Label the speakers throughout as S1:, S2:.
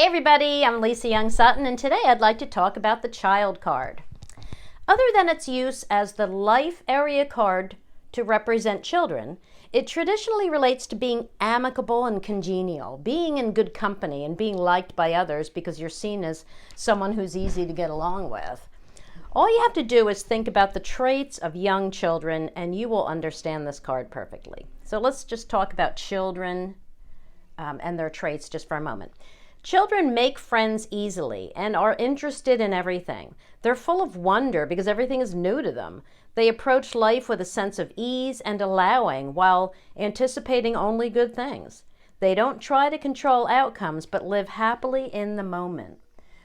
S1: everybody, I'm Lisa Young Sutton, and today I'd like to talk about the child card. Other than its use as the life area card to represent children, it traditionally relates to being amicable and congenial, being in good company and being liked by others because you're seen as someone who's easy to get along with. All you have to do is think about the traits of young children and you will understand this card perfectly. So let's just talk about children and their traits just for a moment. Children make friends easily and are interested in everything. They're full of wonder because everything is new to them. They approach life with a sense of ease and allowing while anticipating only good things. They don't try to control outcomes but live happily in the moment.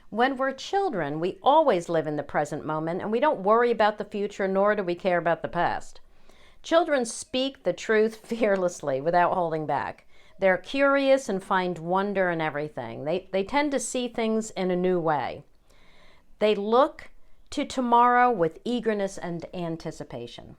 S1: When we're children, we always live in the present moment and we don't worry about the future, nor do we care about the past. Children speak the truth fearlessly without holding back. They're curious and find wonder in everything. They tend to see things in a new way. They look to tomorrow with eagerness and anticipation.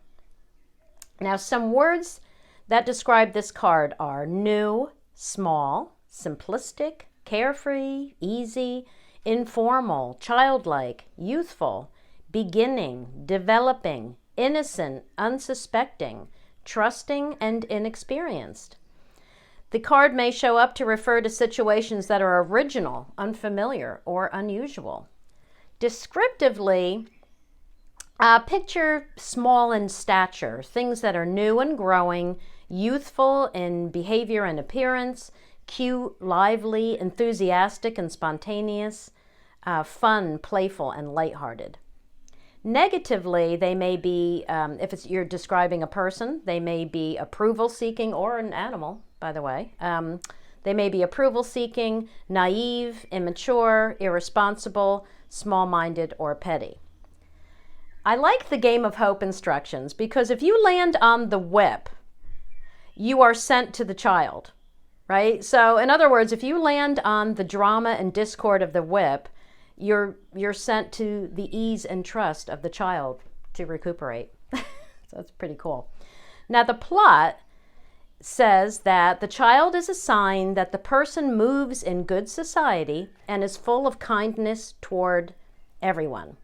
S1: Now, some words that describe this card are new, small, simplistic, carefree, easy, informal, childlike, youthful, beginning, developing, innocent, unsuspecting, trusting, and inexperienced. The card may show up to refer to situations that are original, unfamiliar, or unusual. Descriptively, picture small in stature, things that are new and growing, youthful in behavior and appearance, cute, lively, enthusiastic and spontaneous, fun, playful, and lighthearted. Negatively, they may be, if you're describing a person, they may be approval-seeking, or an animal, by the way. They may be approval-seeking, naive, immature, irresponsible, small-minded, or petty. I like the game of hope instructions because if you land on the whip, you are sent to the child, right? So in other words, if you land on the drama and discord of the whip, you're sent to the ease and trust of the child to recuperate. So that's pretty cool. Now the plot says that the child is a sign that the person moves in good society and is full of kindness toward everyone.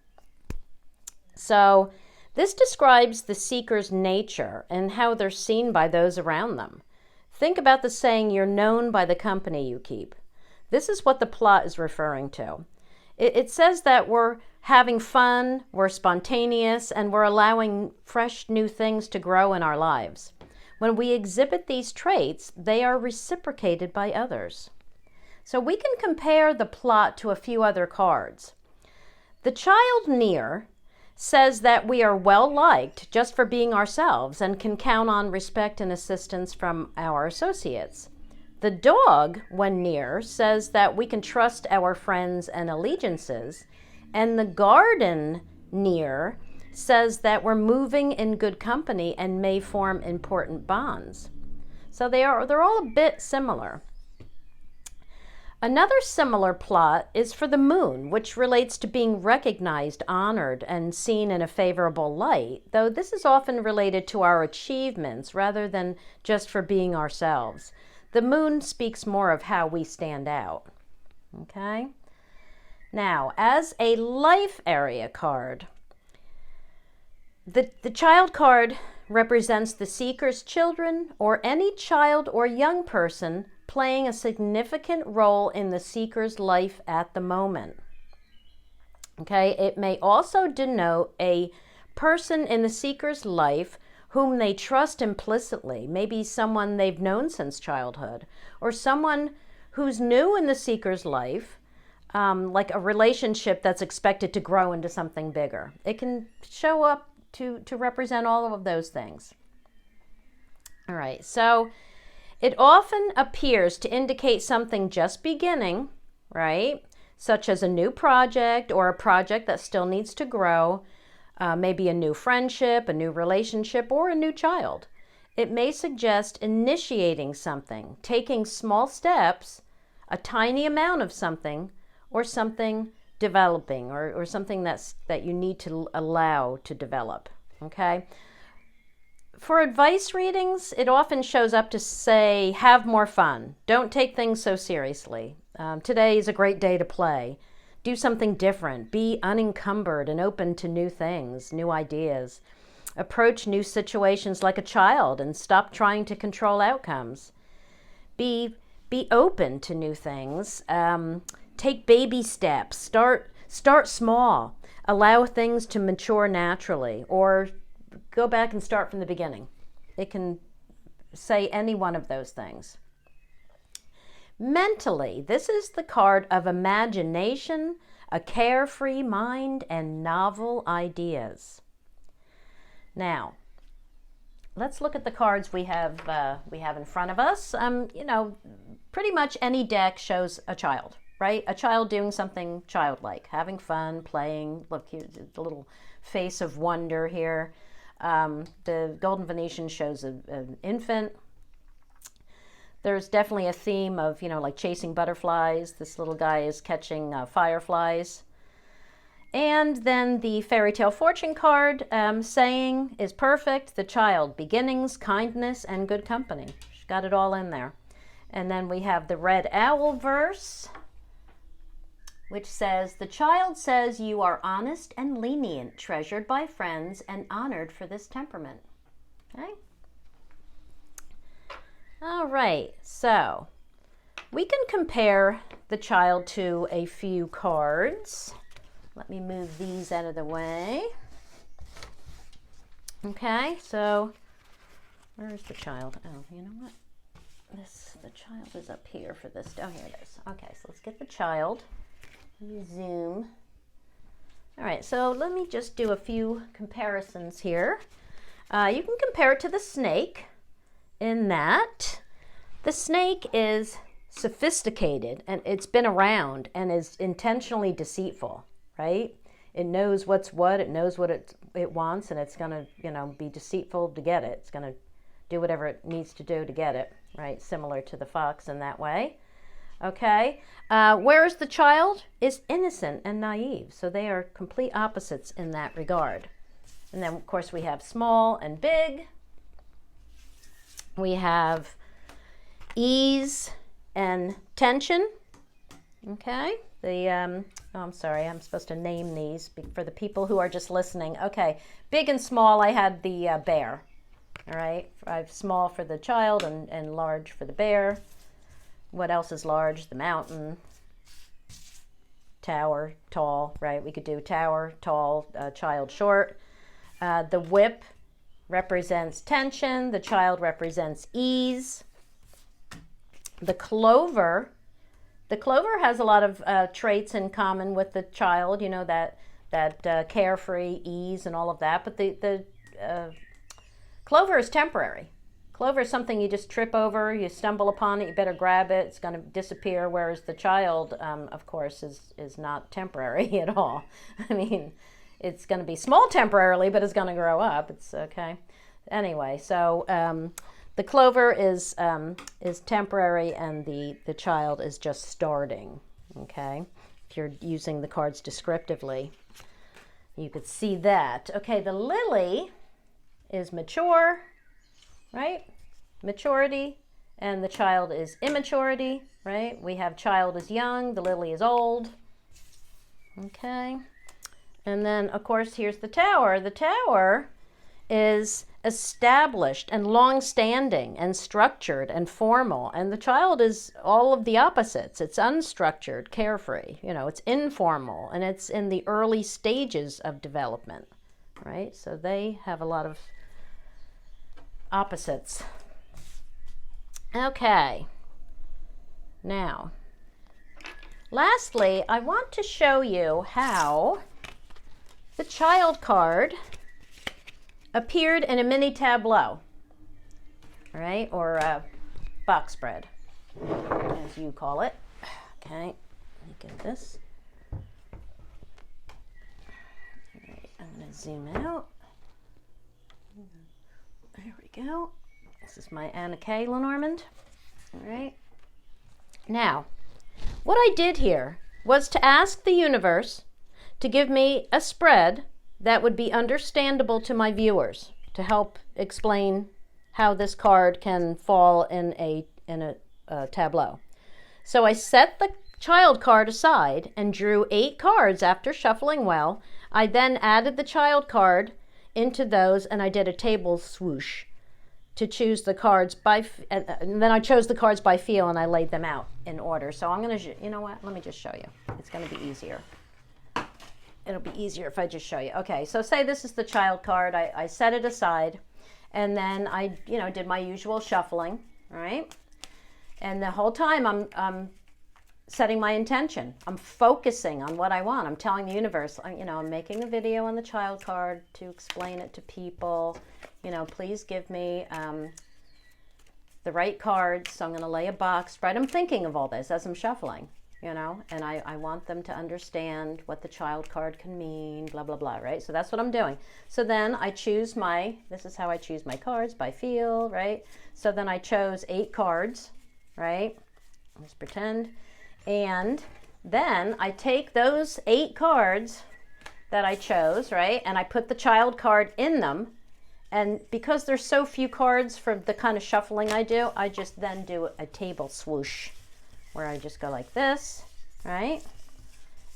S1: So this describes the seeker's nature and how they're seen by those around them. Think about the saying, you're known by the company you keep. This is what the plot is referring to. It says that we're having fun, we're spontaneous, and we're allowing fresh new things to grow in our lives. When we exhibit these traits, they are reciprocated by others. So we can compare the plot to a few other cards. The child near says that we are well liked just for being ourselves and can count on respect and assistance from our associates. The dog, when near, says that we can trust our friends and allegiances, and the garden near says that we're moving in good company and may form important bonds. So they're all a bit similar. Another similar plot is for the moon, which relates to being recognized, honored, and seen in a favorable light, though this is often related to our achievements rather than just for being ourselves. The moon speaks more of how we stand out. Okay? Now, as a life area card, the child card represents the seeker's children or any child or young person playing a significant role in the seeker's life at the moment. Okay? It may also denote a person in the seeker's life whom they trust implicitly, maybe someone they've known since childhood, or someone who's new in the seeker's life, like a relationship that's expected to grow into something bigger. It can show up to represent all of those things. All right, so it often appears to indicate something just beginning, right? Such as a new project or a project that still needs to grow. Maybe a new friendship, a new relationship, or a new child. It may suggest initiating something, taking small steps, a tiny amount of something, or something developing, or something that you need to allow to develop, okay? For advice readings, it often shows up to say, have more fun. Don't take things so seriously. Today is a great day to play. Do something different. Be unencumbered and open to new things, new ideas. Approach new situations like a child and stop trying to control outcomes. Be open to new things. Take baby steps. Start small. Allow things to mature naturally, or go back and start from the beginning. It can say any one of those things. Mentally, this is the card of imagination, a carefree mind, and novel ideas. Now, let's look at the cards we have in front of us. You know, pretty much any deck shows a child, right? A child doing something childlike, having fun, playing. Look, here's the little face of wonder here. The Golden Venetian shows an infant. There's definitely a theme of, you know, like chasing butterflies. This little guy is catching fireflies. And then the fairy tale fortune card saying is perfect. The child, beginnings, kindness, and good company. She's got it all in there. And then we have the red owl verse, which says, the child says you are honest and lenient, treasured by friends, and honored for this temperament. Okay? All right, so we can compare the child to a few cards. Let me move these out of the way. Okay, so where's the child? Oh, you know what? The child is up here for this. Oh, here it is. Okay, so let's get the child. Let me zoom. All right, so let me just do a few comparisons here. You can compare it to the snake in that the snake is sophisticated and it's been around and is intentionally deceitful, right? It knows what's what, it knows what it wants, and it's going to, you know, be deceitful to get it. It's going to do whatever it needs to do to get it, right? Similar to the fox in that way. Okay, whereas the child is innocent and naive. So they are complete opposites in that regard. And then, of course, we have small and big. We have ease and tension. Okay, oh, I'm sorry, I'm supposed to name these for the people who are just listening. Okay, big and small, I had the bear. All right, I have small for the child and large for the bear. What else is large? The mountain. Tower, tall, right? We could do tower, tall, child, short. The whip represents tension. The child represents ease. The clover has a lot of traits in common with the child, you know, that carefree ease and all of that. But the clover is temporary. Clover is something you just trip over, you stumble upon it, you better grab it, it's going to disappear, whereas the child, of course, is not temporary at all. I mean, it's going to be small temporarily, but it's going to grow up. It's okay. Anyway, so the clover is temporary, and the child is just starting, okay? If you're using the cards descriptively, you could see that. Okay, the lily is mature, right? Maturity, and the child is immaturity, right? We have child is young, the lily is old. Okay. And then, of course, here's the tower. The tower is established and long-standing and structured and formal, and the child is all of the opposites. It's unstructured, carefree, you know, it's informal, and it's in the early stages of development, right? So they have a lot of opposites. Okay, now, lastly, I want to show you how the child card appeared in a mini tableau, all right, or a box spread, as you call it. Okay, let me get this. All right, I'm going to zoom out. There we go. This is my Petit Lenormand. All right. Now, what I did here was to ask the universe to give me a spread that would be understandable to my viewers. to help explain how this card can fall in a tableau. So I set the child card aside and drew 8 cards after shuffling well. I then added the child card into those, and I did a table swoosh to choose the cards by, and then I chose the cards by feel, and I laid them out in order. So I'm going to, you know what, let me just show you. It's going to be easier. It'll be easier if I just show you. Okay, so say this is the child card. I set it aside, and then I, did my usual shuffling, all right? And the whole time I'm setting my intention. I'm focusing on what I want. I'm telling the universe, I'm making a video on the child card to explain it to people. Please give me the right cards. So I'm going to lay a box, right? I'm thinking of all this as I'm shuffling, and I want them to understand what the child card can mean, blah, blah, blah, right? So that's what I'm doing. So then I choose this is how I choose my cards, by feel, right? So then I chose 8 cards, right? Let's pretend. And then I take those 8 cards that I chose, right? And I put the child card in them. And because there's so few cards for the kind of shuffling I do, I just then do a table swoosh where I just go like this, right?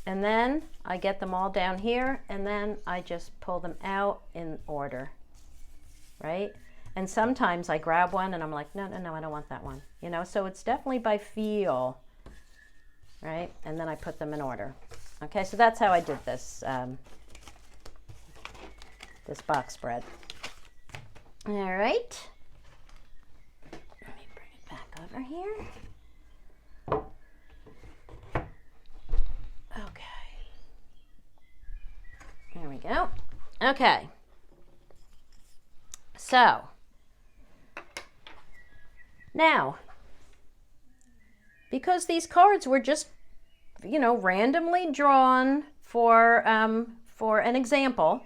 S1: And then I get them all down here, and then I just pull them out in order, right? And sometimes I grab one and I'm like, no, I don't want that one. So it's definitely by feel, right? And then I put them in order. Okay, so that's how I did this, this box spread. All right. Let me bring it back over here. Okay. There we go. Okay. So, now, because these cards were just, randomly drawn for an example,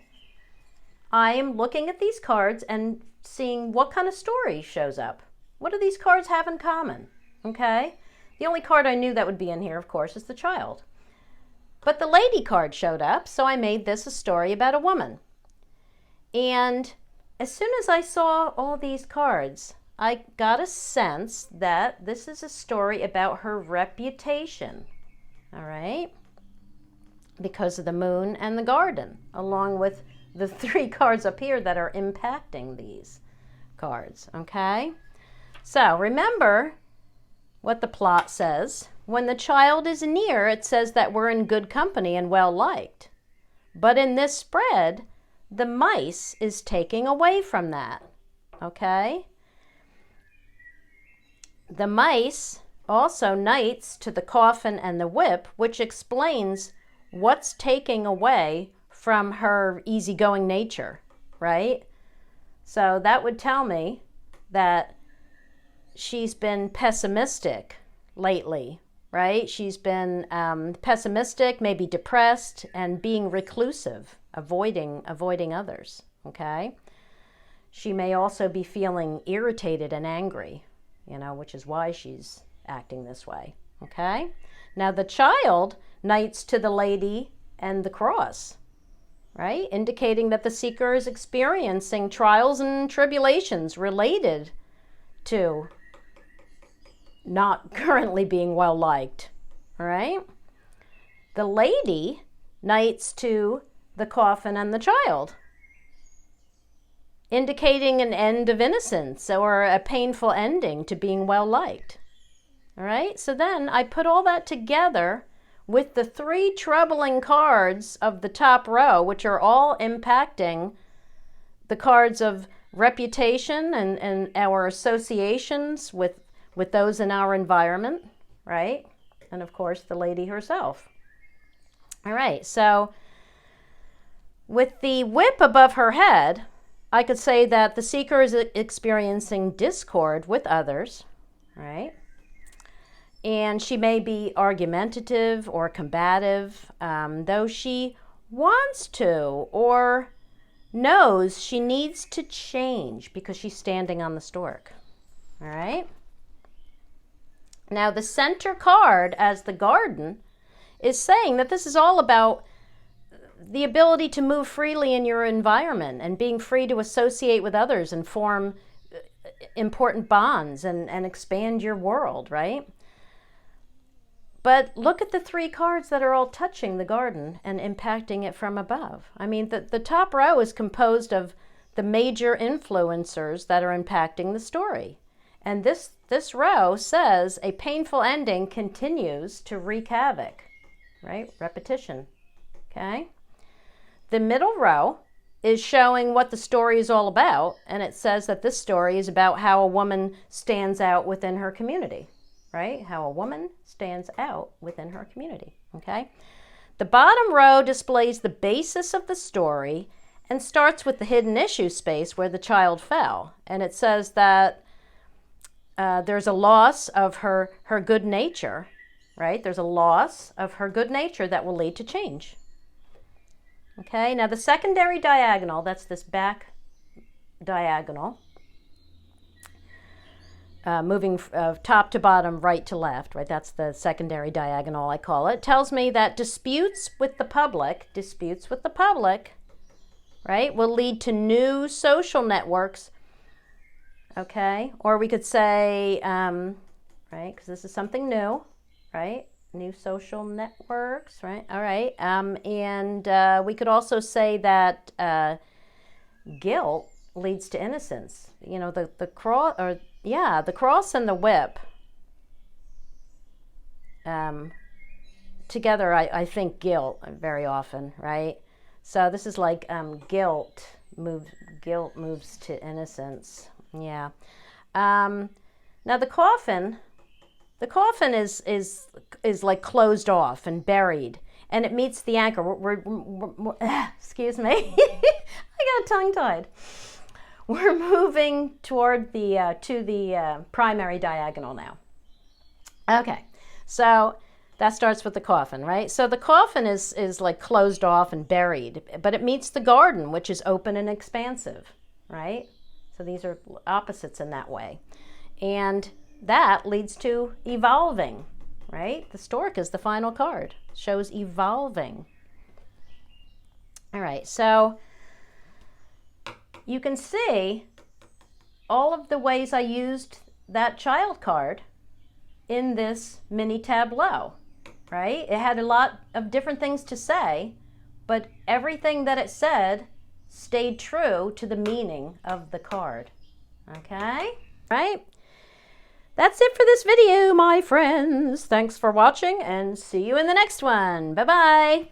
S1: I am looking at these cards and seeing what kind of story shows up. What do these cards have in common? Okay? The only card I knew that would be in here, of course, is the child. But the lady card showed up, so I made this a story about a woman. And as soon as I saw all these cards, I got a sense that this is a story about her reputation, all right? Because of the moon and the garden, along with the 3 cards up here that are impacting these cards, okay? So remember what the plot says. When the child is near, it says that we're in good company and well liked. But in this spread, the mice is taking away from that, okay? The mice also knights to the coffin and the whip, which explains what's taking away from her easygoing nature, right? So that would tell me that she's been pessimistic lately, right? She's been pessimistic, maybe depressed, and being reclusive, avoiding others, okay? She may also be feeling irritated and angry, which is why she's acting this way, okay? Now the child knights to the lady and the cross, right? Indicating that the seeker is experiencing trials and tribulations related to not currently being well liked, all right? The lady knights to the coffin and the child, indicating an end of innocence or a painful ending to being well liked, all right? So then I put all that together with the 3 troubling cards of the top row, which are all impacting the cards of reputation and our associations with those in our environment, right? And of course, the lady herself. All right, so with the whip above her head, I could say that the seeker is experiencing discord with others, right? And she may be argumentative or combative, though she wants to or knows she needs to change because she's standing on the stork, all right? Now the center card as the garden is saying that this is all about the ability to move freely in your environment and being free to associate with others and form important bonds and expand your world, right? But look at the 3 cards that are all touching the garden and impacting it from above. I mean, the top row is composed of the major influencers that are impacting the story. And this row says a painful ending continues to wreak havoc, right? Repetition, okay? The middle row is showing what the story is all about, and it says that this story is about how a woman stands out within her community, right? How a woman stands out within her community, okay? The bottom row displays the basis of the story and starts with the hidden issue space where the child fell, and it says that there's a loss of her good nature, right? There's a loss of her good nature that will lead to change. Okay, now the secondary diagonal, that's this back diagonal, moving top to bottom, right to left, right? That's the secondary diagonal, I call it. Tells me that disputes with the public, right, will lead to new social networks, okay? Or we could say, right, because this is something new, right? New social networks, right? All right. And we could also say that guilt leads to innocence. You know, the cross, or yeah, the cross and the whip together. I think guilt very often, right? So this is like guilt moves to innocence. Yeah. Now the coffin. The coffin is like closed off and buried, and it meets the anchor. Excuse me, I got tongue-tied. We're moving toward to the primary diagonal now. Okay, so that starts with the coffin, right? So the coffin is like closed off and buried, but it meets the garden, which is open and expansive, right? So these are opposites in that way, and that leads to evolving, right? The stork is the final card, shows evolving. All right, so you can see all of the ways I used that child card in this mini tableau, right? It had a lot of different things to say, but everything that it said stayed true to the meaning of the card, okay? Right? That's it for this video, my friends. Thanks for watching and see you in the next one. Bye-bye.